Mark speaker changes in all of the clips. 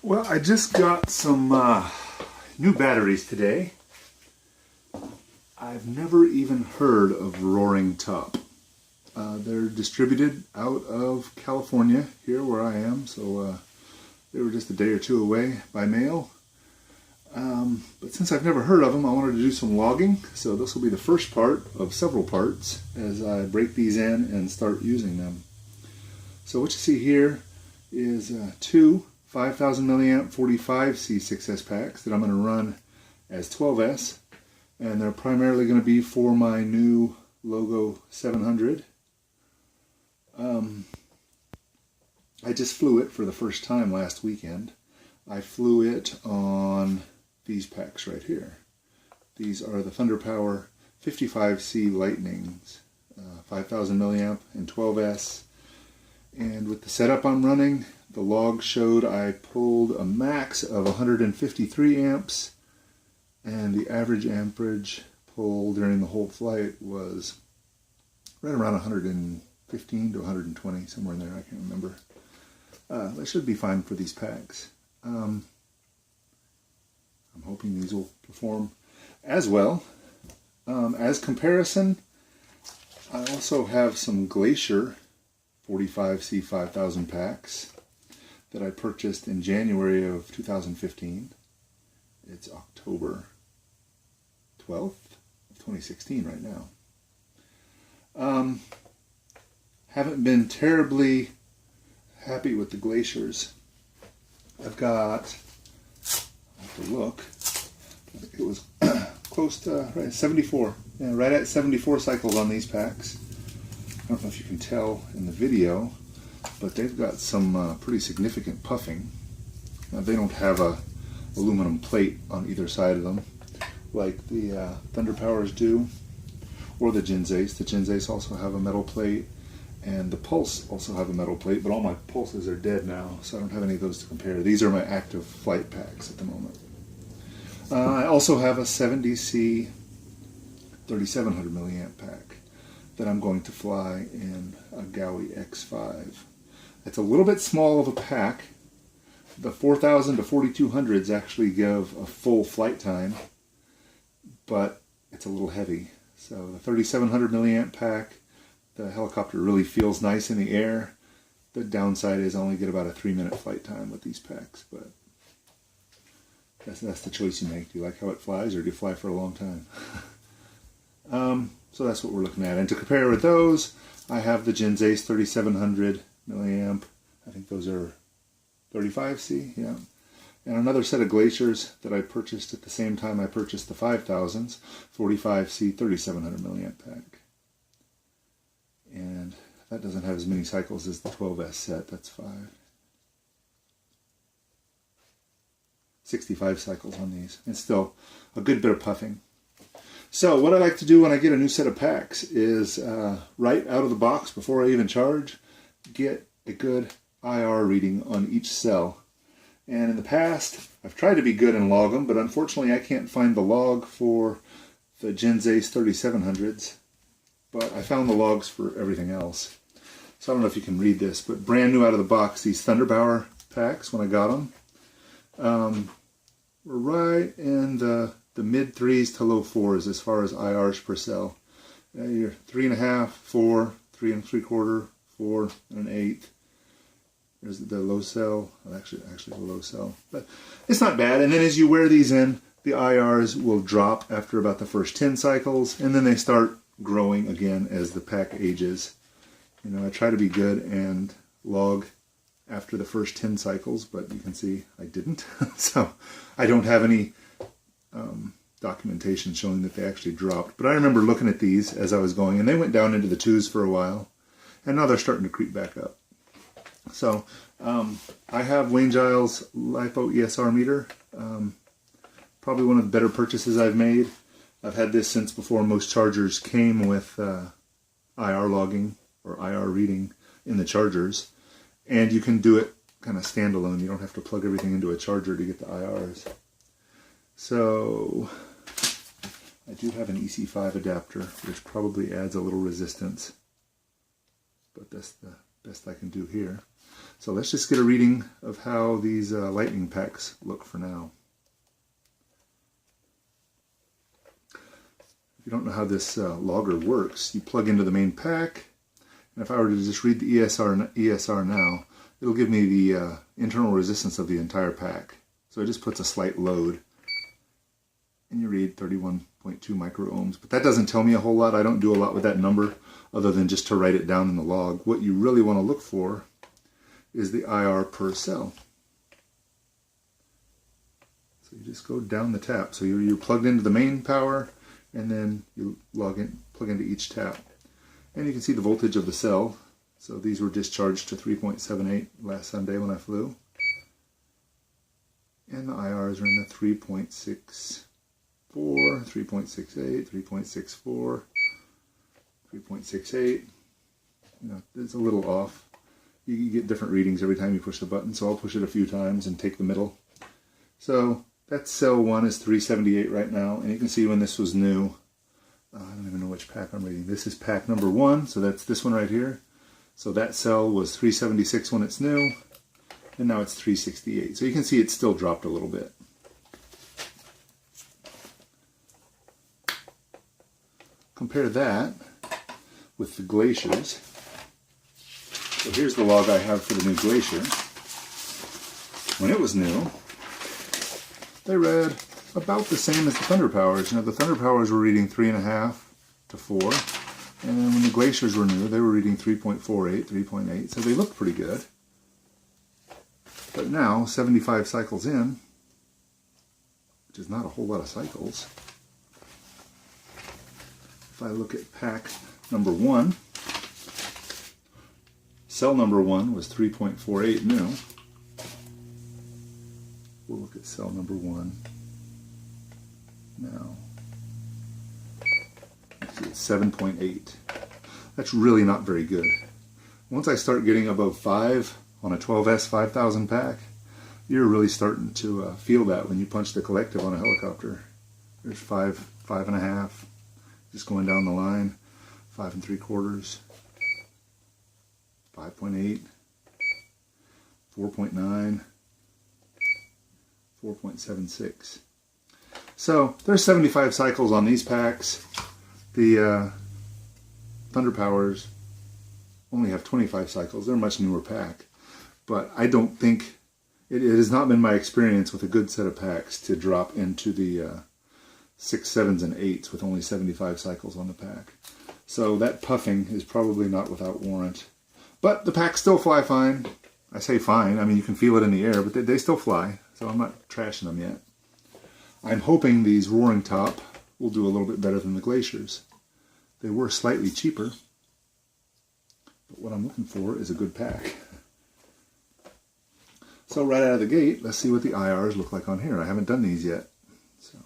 Speaker 1: Well, I just got some new batteries today. I've never even heard of RoaringTop. They're distributed out of California, here where I am, so they were just a day or two away by mail. But since I've never heard of them, I wanted to do some logging, so this will be the first part of several parts as I break these in and start using them. So what you see here is two 5,000 milliamp 45C6S packs that I'm going to run as 12S, and they're primarily going to be for my new Logo 700. I just flew it for the first time last weekend. I flew it on these packs right here. These are the Thunderpower 55C Lightnings, 5,000 milliamp and 12S. And with the setup I'm running, the log showed I pulled a max of 153 amps, and the average amperage pull during the whole flight was right around 115 to 120, somewhere in there, I can't remember. That should be fine for these packs. I'm hoping these will perform as well. As comparison, I also have some Glacier 45C 5000 packs that I purchased in January of 2015. It's October 12th of 2016 right now. Haven't been terribly happy with the Glaciers. I've got, I have to look, it was close to right, 74, yeah, right at 74 cycles on these packs. I don't know if you can tell in the video, but they've got some pretty significant puffing. Now, they don't have a aluminum plate on either side of them like the Thunderpowers do, or the GensAce. The GensAce also have a metal plate, and the Pulse also have a metal plate, but all my Pulses are dead now, so I don't have any of those to compare. These are my active flight packs at the moment. I also have a 70C 3700 milliamp pack that I'm going to fly in a Gaui X5. It's a little bit small of a pack. The 4000 to 4200s actually give a full flight time, but it's a little heavy. So the 3700 milliamp pack, the helicopter really feels nice in the air. The downside is I only get about a 3-minute flight time with these packs, but that's the choice you make. Do you like how it flies, or do you fly for a long time? So that's what we're looking at. And to compare with those, I have the GensAce 3700 milliamp. I think those are 35C, yeah. And another set of Glaciers that I purchased at the same time I purchased the 5000s, 45C 3700 milliamp pack. And that doesn't have as many cycles as the 12S set, that's 65 cycles on these. And still a good bit of puffing. So what I like to do when I get a new set of packs is right out of the box, before I even charge, get a good IR reading on each cell. And in the past, I've tried to be good and log them, but unfortunately I can't find the log for the GensAce 3700s. But I found the logs for everything else. So I don't know if you can read this, but brand new out of the box, these Thunderpower packs, when I got them, were right in the mid 3s to low 4s as far as IRs per cell. You're 3.5, 4, 3 3/4, 4 and 1/8. There's the low cell, actually the low cell, but it's not bad. And then as you wear these in, the IRs will drop after about the first 10 cycles, and then they start growing again as the pack ages. You know, I try to be good and log after the first 10 cycles, but you can see I didn't. So I don't have any documentation showing that they actually dropped. But I remember looking at these as I was going, and they went down into the 2s for a while, and now they're starting to creep back up. So I have Wayne Giles LiPo ESR meter, probably one of the better purchases I've made. I've had this since before most chargers came with IR logging or IR reading in the chargers, and you can do it kind of standalone. You don't have to plug everything into a charger to get the IRs. So I do have an EC5 adapter, which probably adds a little resistance, but that's the best I can do here. So let's just get a reading of how these lightning packs look for now. If you don't know how this logger works, you plug into the main pack, and if I were to just read the ESR now, it'll give me the internal resistance of the entire pack. So it just puts a slight load, and you read 31.2 microohms. But that doesn't tell me a whole lot. I don't do a lot with that number other than just to write it down in the log. What you really want to look for is the IR per cell. So you just go down the tap. So you're plugged into the main power, and then you plug into each tap. And you can see the voltage of the cell. So these were discharged to 3.78 last Sunday when I flew. And the IRs are in the 3.64, 3.68, 3.64, 3.68. You know, it's a little off. You get different readings every time you push the button, so I'll push it a few times and take the middle. So that cell 1 is 378 right now, and you can see when this was new. I don't even know which pack I'm reading. This is pack number 1, so that's this one right here. So that cell was 376 when it's new, and now it's 368. So you can see it's still dropped a little bit. Compare that with the Glaciers. So here's the log I have for the new Glacier. When it was new, they read about the same as the Thunderpowers. You know, the Thunderpowers were reading 3.5 to 4, and when the Glaciers were new, they were reading 3.48, 3.8, so they looked pretty good. But now, 75 cycles in, which is not a whole lot of cycles, if I look at pack number 1, cell number 1 was 3.48 new. We'll look at cell number 1 now. See, it's 7.8. That's really not very good. Once I start getting above 5 on a 12S 5000 pack, you're really starting to feel that when you punch the collective on a helicopter. There's 5, 5.5, just going down the line, 5 3/4, 5.8, 4.9, 4.76. So there's 75 cycles on these packs. The Thunderpowers only have 25 cycles. They're a much newer pack. But I don't think, it has not been my experience with a good set of packs to drop into the 6, 7s, and 8s with only 75 cycles on the pack. So that puffing is probably not without warrant. But the packs still fly fine. I say fine, I mean you can feel it in the air, but they still fly. So I'm not trashing them yet. I'm hoping these RoaringTop will do a little bit better than the Glaciers. They were slightly cheaper, but what I'm looking for is a good pack. So right out of the gate, let's see what the IRs look like on here. I haven't done these yet. So,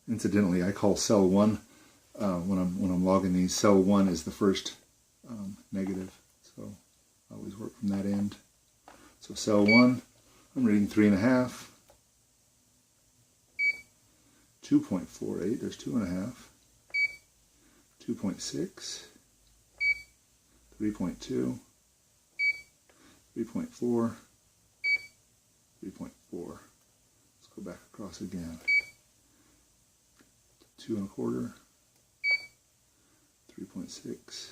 Speaker 1: incidentally, I call cell 1 when I'm logging these. Cell 1 is the first negative, so I always work from that end. So cell 1, I'm reading 3.5, 2.48. There's 2.5, 2.6, 3.2. 3.4, 3.4. Let's go back across again. 2.25, 3.6,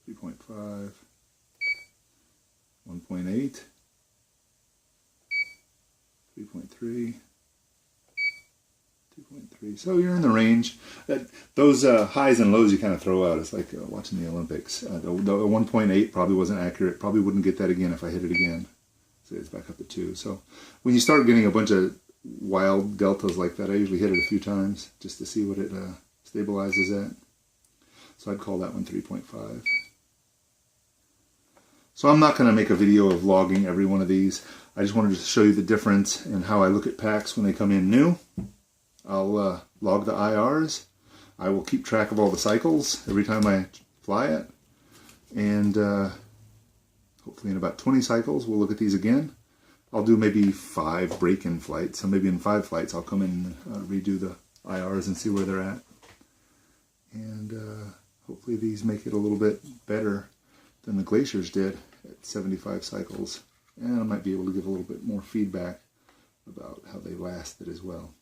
Speaker 1: 3.5, 1.8, 3.3, 2.3. So you're in the range. Those highs and lows you kind of throw out. It's like watching the Olympics. The 1.8 probably wasn't accurate. Probably wouldn't get that again if I hit it again. So it's back up to 2. So when you start getting a bunch of wild deltas like that, I usually hit it a few times just to see what it stabilizes at. So I'd call that one 3.5. So I'm not going to make a video of logging every one of these. I just wanted to show you the difference in how I look at packs when they come in new. I'll log the IRs. I will keep track of all the cycles every time I fly it. And hopefully in about 20 cycles we'll look at these again. I'll do maybe 5 break-in flights. So maybe in 5 flights I'll come in and redo the IRs and see where they're at. And hopefully these make it a little bit better. than the Glaciers did at 75 cycles. And I might be able to give a little bit more feedback about how they lasted as well.